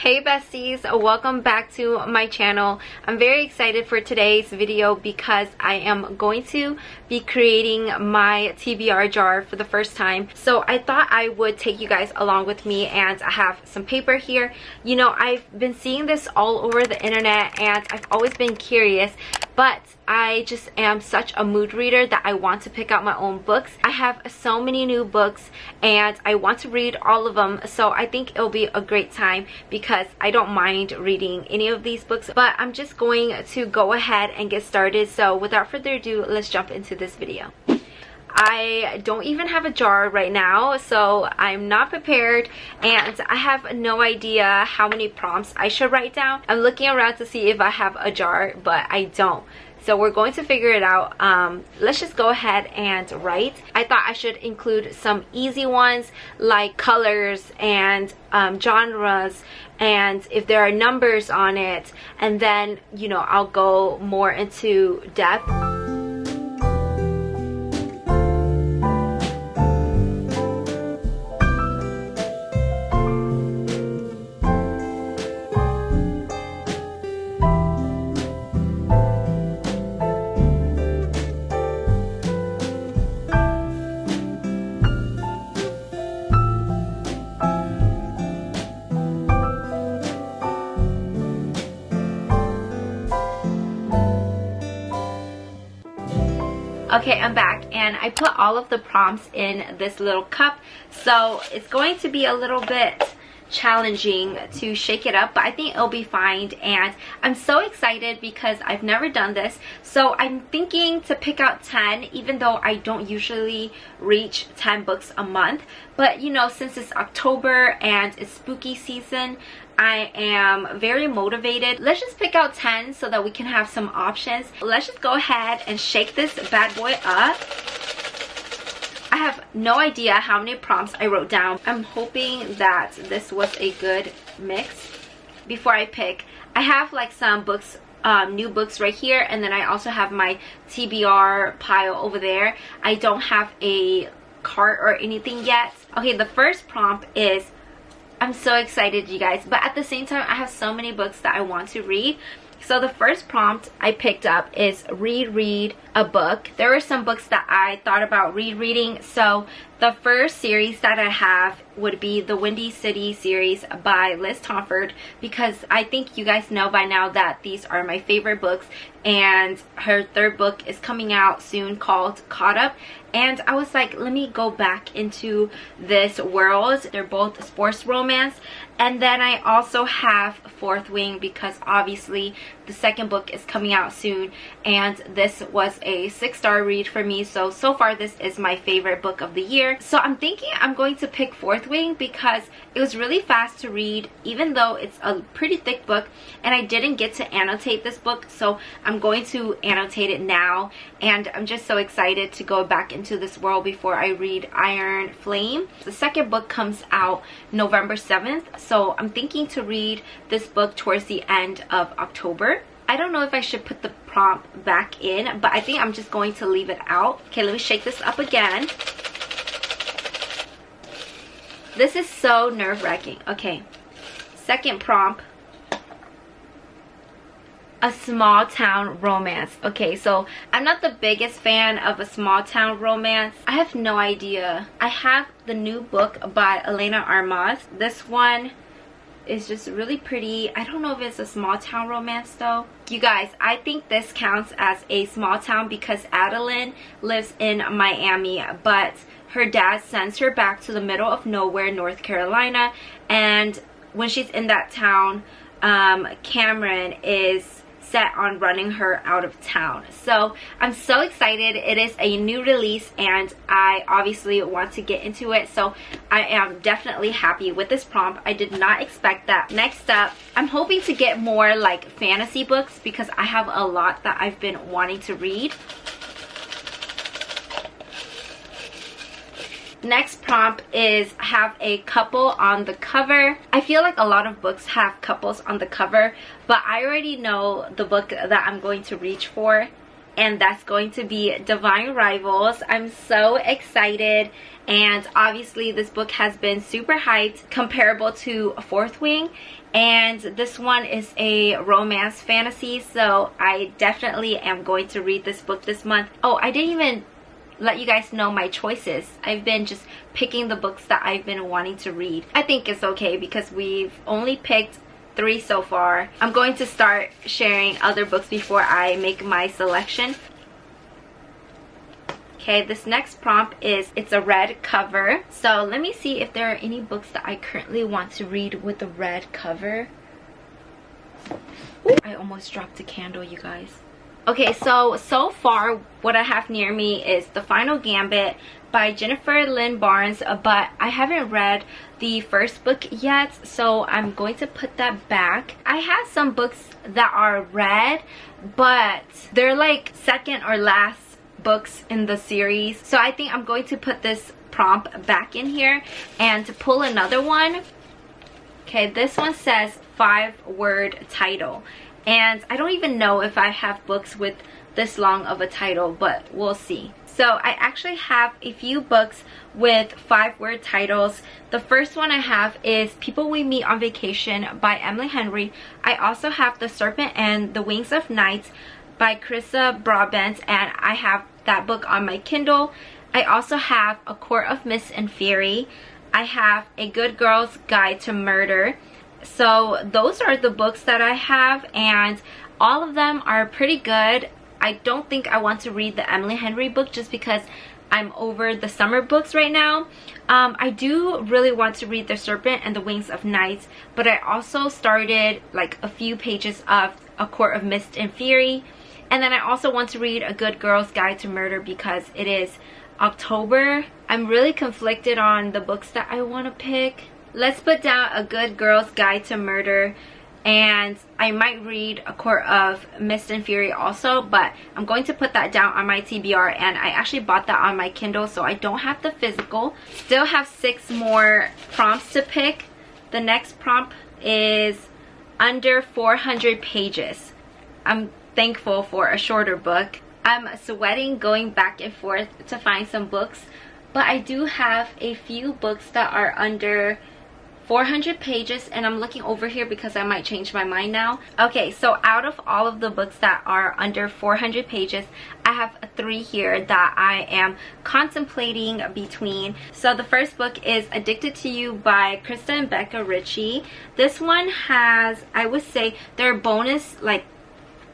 Hey besties, welcome back to my channel. I'm very excited for today's video because I am going to be creating my TBR jar for the first time. So I thought I would take you guys along with me, and I have some paper here. You know, I've been seeing this all over the internet and I've always been curious, but I just am such a mood reader that I want to pick out my own books. I have so many new books and I want to read all of them, so I think it'll be a great time because I don't mind reading any of these books. But I'm just going to go ahead and get started. So without further ado, let's jump into this video. I don't even have a jar right now, so I'm not prepared and I have no idea how many prompts I should write down. I'm looking around to see if I have a jar, but I don't. So we're going to figure it out. Let's just go ahead and write. I thought I should include some easy ones like colors and genres, and if there are numbers on it, and then, you know, I'll go more into depth. Okay, I'm back and I put all of the prompts in this little cup, so it's going to be a little bit challenging to shake it up, but I think it'll be fine. And I'm so excited because I've never done this, so I'm thinking to pick out 10, even though I don't usually reach 10 books a month. But you know, since it's October and it's spooky season, I am very motivated. Let's just pick out 10 so that we can have some options. Let's just go ahead and shake this bad boy up. I have no idea how many prompts I wrote down. I'm hoping that this was a good mix. Before I pick, I have like some books, new books right here, and then I also have my TBR pile over there. I don't have a cart or anything yet. Okay, the first prompt is, I'm so excited, you guys, but at the same time I have so many books that I want to read. So the first prompt I picked up is reread a book. There were some books that I thought about rereading. So the first series that I have would be the Windy City series by Liz Tomford, because I think you guys know by now that these are my favorite books, and her third book is coming out soon called Caught Up. And I was like, let me go back into this world. They're both sports romance. And then I also have Fourth Wing because obviously the second book is coming out soon, and this was a 6-star read for me. So far this is my favorite book of the year. So I'm thinking I'm going to pick Fourth Wing because it was really fast to read, even though it's a pretty thick book, and I didn't get to annotate this book, so I'm going to annotate it now. And I'm just so excited to go back into this world before I read Iron Flame. The second book comes out November 7th, so I'm thinking to read this book towards the end of October. I don't know if I should put the prompt back in, but I think I'm just going to leave it out. Okay, let me shake this up again. This is so nerve-wracking. Okay, second prompt, a small town romance. Okay, so I'm not the biggest fan of a small town romance. I have no idea. I have the new book by Elena Armas. This one is just really pretty. I don't know if it's a small town romance though. You guys, I think this counts as a small town because Adeline lives in Miami, but her dad sends her back to the middle of nowhere, North Carolina, and when she's in that town, Cameron is set on running her out of town. So I'm so excited. It is a new release and I obviously want to get into it, so I am definitely happy with this prompt. I did not expect that. Next up, I'm hoping to get more like fantasy books because I have a lot that I've been wanting to read. Next prompt is have a couple on the cover. I feel like a lot of books have couples on the cover, but I already know the book that I'm going to reach for, and that's going to be Divine Rivals. I'm so excited, and obviously this book has been super hyped, comparable to Fourth Wing, and this one is a romance fantasy, so I definitely am going to read this book this month. Oh, I didn't even let you guys know my choices. I've been just picking the books that I've been wanting to read. I think it's okay because we've only picked 3 so far. I'm going to start sharing other books before I make my selection. Okay, this next prompt is, it's a red cover. So let me see if there are any books that I currently want to read with a red cover. Ooh, I almost dropped a candle, you guys. Okay, so far what I have near me is The Final Gambit by Jennifer Lynn Barnes, but I haven't read the first book yet, so I'm going to put that back. I have some books that are read, but they're like second or last books in the series, so I think I'm going to put this prompt back in here and to pull another one. Okay, this one says 5-word title, and I don't even know if I have books with this long of a title, but we'll see. So I actually have a few books with 5-word titles. The first one I have is People We Meet on Vacation by Emily Henry. I also have The Serpent and the Wings of Night by Carissa Broadbent, and I have that book on my Kindle. I also have A Court of Mist and Fury. I have A Good Girl's Guide to Murder. So those are the books that I have, and all of them are pretty good. I don't think I want to read the Emily Henry book just because I'm over the summer books right now. I do really want to read The Serpent and the Wings of Night, but I also started like a few pages of A Court of Mist and Fury. And then I also want to read A Good Girl's Guide to Murder because it is October. I'm really conflicted on the books that I want to pick. Let's put down A Good Girl's Guide to Murder, and I might read A Court of Mist and Fury also, but I'm going to put that down on my TBR, and I actually bought that on my Kindle, so I don't have the physical. Still have 6 more prompts to pick. The next prompt is under 400 pages. I'm thankful for a shorter book. I'm sweating going back and forth to find some books, but I do have a few books that are under 400 pages, and I'm looking over here because I might change my mind now. Okay, so out of all of the books that are under 400 pages, I have 3 here that I am contemplating between. So the first book is Addicted to You by Krista and Becca Ritchie. This one has, I would say, there are bonus like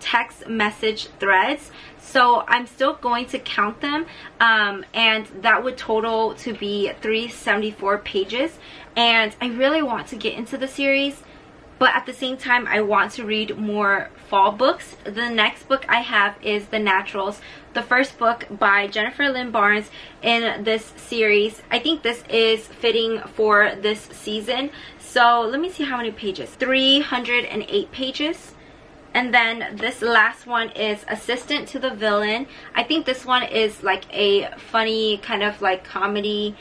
text message threads, so I'm still going to count them, and that would total to be 374 pages. And I really want to get into the series, but at the same time I want to read more fall books. The next book I have is The Naturals, the first book by Jennifer Lynn Barnes in this series. I think this is fitting for this season. So let me see how many pages. 308 pages. And then this last one is Assistant to the Villain. I think this one is like a funny kind of like comedy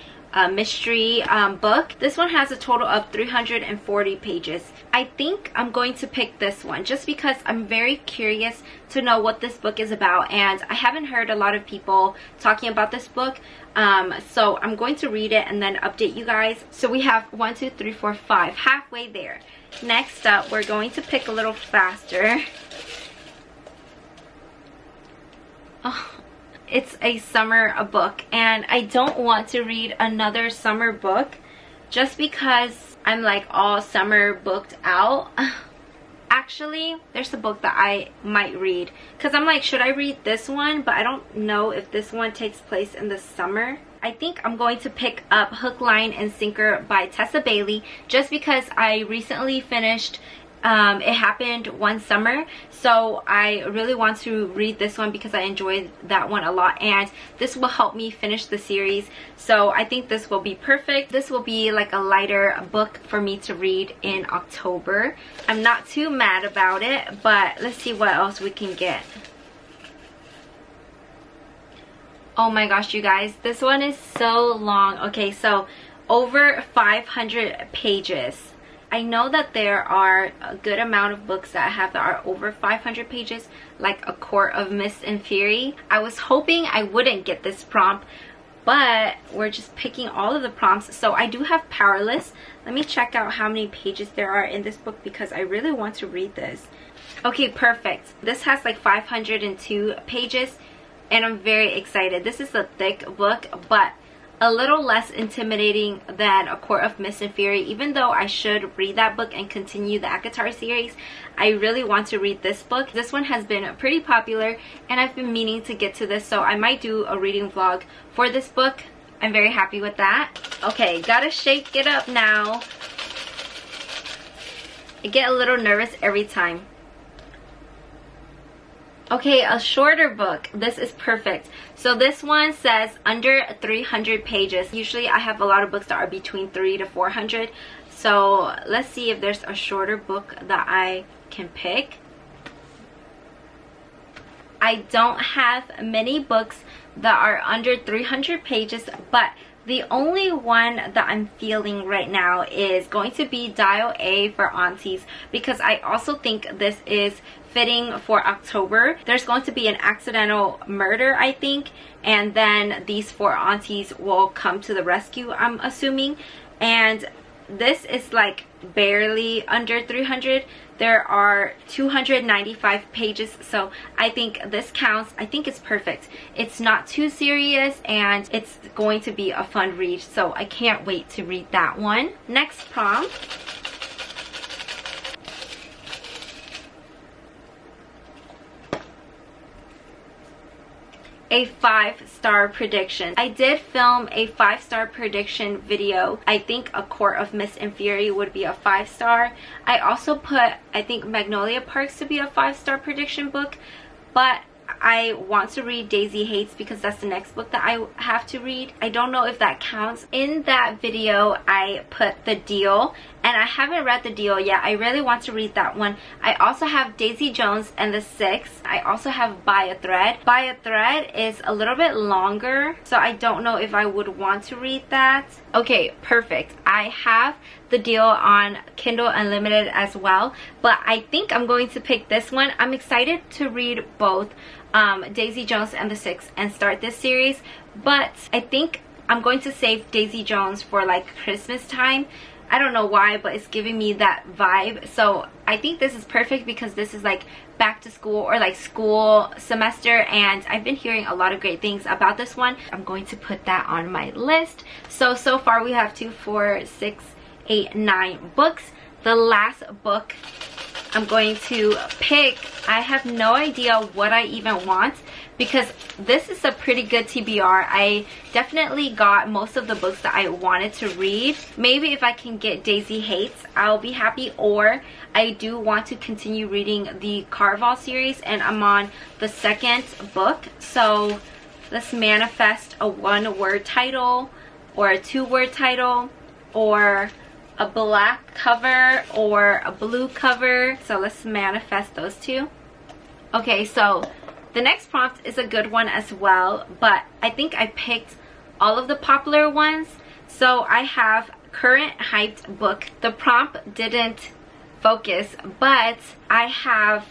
mystery book. This one has a total of 340 pages. I think I'm going to pick this one just because I'm very curious to know what this book is about, and I haven't heard a lot of people talking about this book. So I'm going to read it and then update you guys. So we have 1, 2, 3, 4, 5, halfway there. Next up, we're going to pick a little faster. Oh, it's a summer book, and I don't want to read another summer book just because I'm like all summer booked out. Actually, there's a book that I might read because I'm like, should I read this one? But I don't know if this one takes place in the summer. I think I'm going to pick up Hook, Line, and Sinker by Tessa Bailey just because I recently finished It Happened One Summer, so I really want to read this one because I enjoyed that one a lot, and this will help me finish the series. So I think this will be perfect. This will be like a lighter book for me to read in October. I'm not too mad about it, but let's see what else we can get. Oh my gosh, you guys, this one is so long. Okay, so over 500 pages. I know that there are a good amount of books that I have that are over 500 pages, like A Court of Mist and Fury. I was hoping I wouldn't get this prompt, but we're just picking all of the prompts. So I do have Powerless. Let me check out how many pages there are in this book because I really want to read this. Okay, perfect. This has like 502 pages and I'm very excited. This is a thick book, but a little less intimidating than A Court of Mist and Fury. Even though I should read that book and continue the ACOTAR series, I really want to read this book. This one has been pretty popular and I've been meaning to get to this, so I might do a reading vlog for this book. I'm very happy with that. Okay, gotta shake it up now. I get a little nervous every time. Okay, a shorter book. This is perfect. So this one says under 300 pages. Usually I have a lot of books that are between 300 to 400. So let's see if there's a shorter book that I can pick. I don't have many books that are under 300 pages, but the only one that I'm feeling right now is going to be Dial A for Aunties, because I also think this is fitting for October. There's going to be an accidental murder, I think, and then these 4 aunties will come to the rescue, I'm assuming. And this is like barely under 300. There are 295 pages, so I think this counts. I think it's perfect. It's not too serious and it's going to be a fun read, so I can't wait to read that one. Next prompt. A 5-star prediction. I did film a 5-star prediction video. I think A Court of Mist and Fury would be a 5-star. I also put, I think, Magnolia Parks to be a 5-star prediction book, but I want to read Daisy Hates because that's the next book that I have to read. I don't know if that counts. In that video, I put The Deal, and I haven't read The Deal yet. I really want to read that one. I also have Daisy Jones and the Six. I also have By a Thread. By a Thread is a little bit longer, so I don't know if I would want to read that. Okay, perfect. I have The Deal on Kindle Unlimited as well, but I think I'm going to pick this one. I'm excited to read both Daisy Jones and the Six and start this series, but I think I'm going to save Daisy Jones for like Christmas time. I don't know why, but it's giving me that vibe. So I think this is perfect because this is like back to school or like school semester, and I've been hearing a lot of great things about this one. I'm going to put that on my list. So far we have 2, 4, 6, 8, 9 books. The last book I'm going to pick, I have no idea what I even want because this is a pretty good TBR. I definitely got most of the books that I wanted to read. Maybe if I can get Daisy Hates, I'll be happy, or I do want to continue reading the Carval series and I'm on the 2nd book. So let's manifest a 1-word title or a 2-word title or a black cover or a blue cover. So let's manifest those 2. Okay, so the next prompt is a good one as well, but I think I picked all of the popular ones. So I have current hyped book. The prompt didn't focus, but I have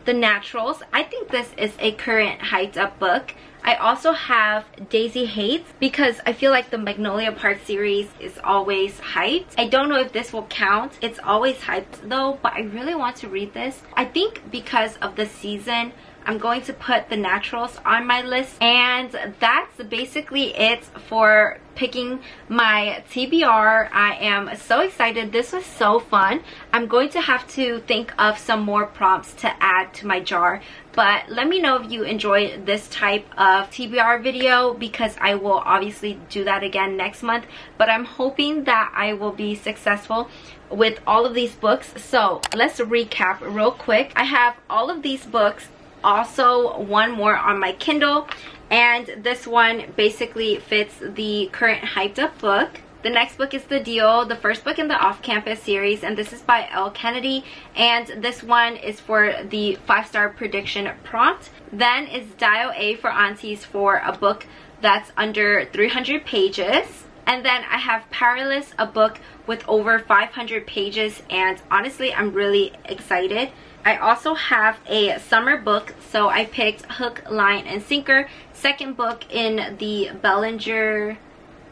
The Naturals. I think this is a current hyped up book. I also have Daisy Hates because I feel like the Magnolia Park series is always hyped. I don't know if this will count. It's always hyped though, but I really want to read this. I think because of the season, I'm going to put The Naturals on my list, and that's basically it for picking my TBR. I am so excited. This was so fun. I'm going to have to think of some more prompts to add to my jar, but let me know if you enjoyed this type of TBR video because I will obviously do that again next month, but I'm hoping that I will be successful with all of these books. So let's recap real quick. I have all of these books, also one more on my Kindle, and this one basically fits the current hyped up book. The next book is The Deal, the first book in the Off-Campus series, and this is by L. Kennedy, and this one is for the 5-star prediction prompt. Then is Dial A for Aunties for a book that's under 300 pages. And then I have Powerless, a book with over 500 pages, and honestly I'm really excited. I also have a summer book, so I picked Hook, Line, and Sinker, second book in the Bellinger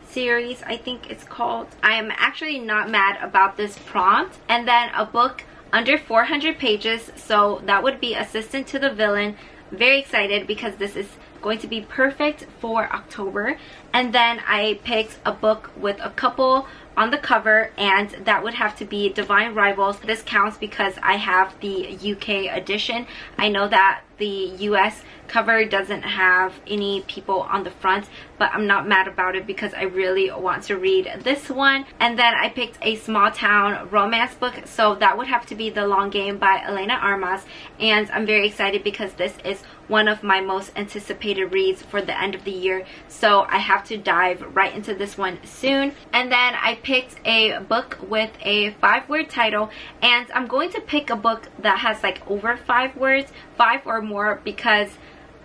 series, I think it's called. I am actually not mad about this prompt. And then a book under 400 pages, so that would be Assistant to the Villain. Very excited because this is going to be perfect for October. And then I picked a book with a couple on the cover, and that would have to be Divine Rivals. This counts because I have the UK edition. I know that the US cover doesn't have any people on the front, but I'm not mad about it because I really want to read this one. And then I picked a small town romance book, so that would have to be The Long Game by Elena Armas, and I'm very excited because this is one of my most anticipated reads for the end of the year, so I have to dive right into this one soon. And then I picked a book with a 5-word title, and I'm going to pick a book that has like over 5 words, 5 or more, because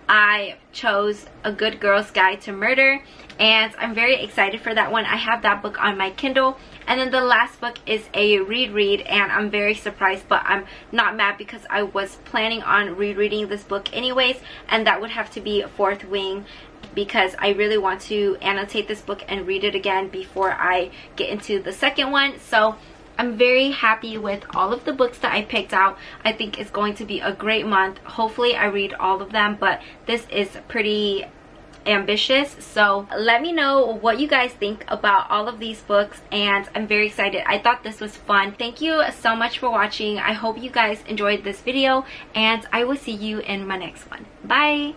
I chose A Good Girl's Guide to Murder, and I'm very excited for that one. I have that book on my Kindle. And then the last book is a reread, and I'm very surprised, but I'm not mad because I was planning on rereading this book anyways, and that would have to be Fourth Wing, because I really want to annotate this book and read it again before I get into the second one. So I'm very happy with all of the books that I picked out. I think it's going to be a great month. Hopefully I read all of them, but this is pretty ambitious. So let me know what you guys think about all of these books, and I'm very excited. I thought this was fun. Thank you so much for watching. I hope you guys enjoyed this video, and I will see you in my next one. Bye!